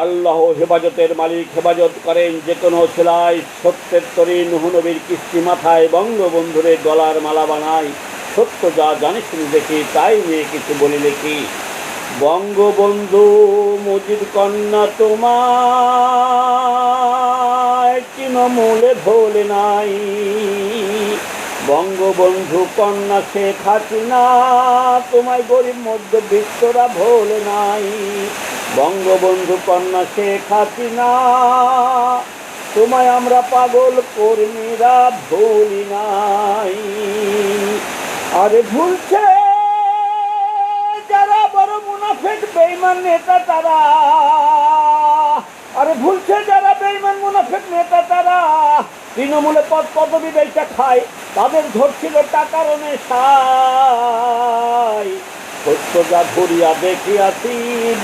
আল্লাহ হেফাজতের মালিক হেফাজত করেন যে কোনো ছেলায়। সত্যের তরী নূহ নবীর কিস্তি মাথায় বঙ্গবন্ধুরে গলার মালা বানায়। সত্য যা জানি শুনি দেখি তাই নিয়ে কিছু বলি লিখি। বঙ্গবন্ধু মুজিব কন্যা তোমায় তৃণমূলে ভোলে নাই। বঙ্গবন্ধু কন্যা শেখ হাসিনা তোমায় গরিব মধ্যবিত্তরা ভোলে নাই। বঙ্গবন্ধু কন্যা শেখ হাসিনা তোমায় আমরা পাগল কর্মীরা ভুলি নাই। আরে ভুলছে যারা বড় মুনাফিক বেঈমান নেতা তারা। আরে ভুলছে যারা বেঈমান মুনাফিক নেতা তারা। তৃণমূলে পদ পদবি বেচা খায়, তাদের ধরছিল টাকার নেশায়। সত্য যা ঘুরিয়া দেখিয়াছি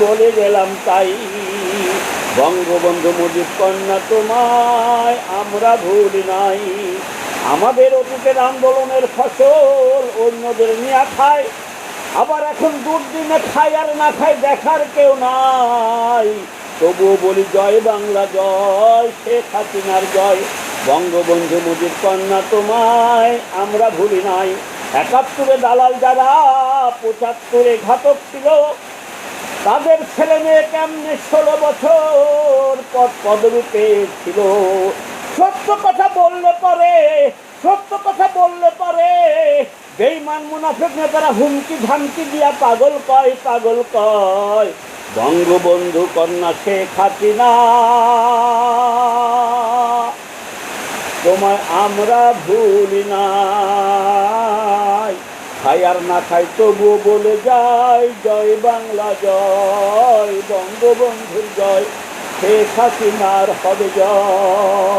বলে গেলাম তাই। বঙ্গবন্ধু মুজিব কন্যা তোমায় আমরা ভুলি নাই। আমাদের অতীতের আন্দোলনের ফসল অন্যদের নিয়ে খায়, আবার এখন দুর্দিনে খায় আর না খায় দেখার কেউ নাই। তবুও বলি জয় বাংলা জয়, শেখ হাসিনার জয়। বঙ্গবন্ধু মুজিব কন্যা তোমায় আমরা ভুলি নাই। ৭১-এ দালাল যারা ৭৫-এ ঘাতক ছিল, তাদের ছেলে মেয়ে কেমনে ১৬ বছর পদ পদবি পেয়েছিল। সত্য কথা বললে পরে বেঈমান মুনাফিক নেতারা হুমকি ধামকি দিয়া পাগল কয়। বঙ্গবন্ধু কন্যা শেখ হাসিনা তোমায় আমরা ভুলি নাই। খাই আর না খাই তবুও বলে যাই জয় বাংলা জয়। বঙ্গবন্ধুর জয়, শেখ হাসিনার হবে জয়।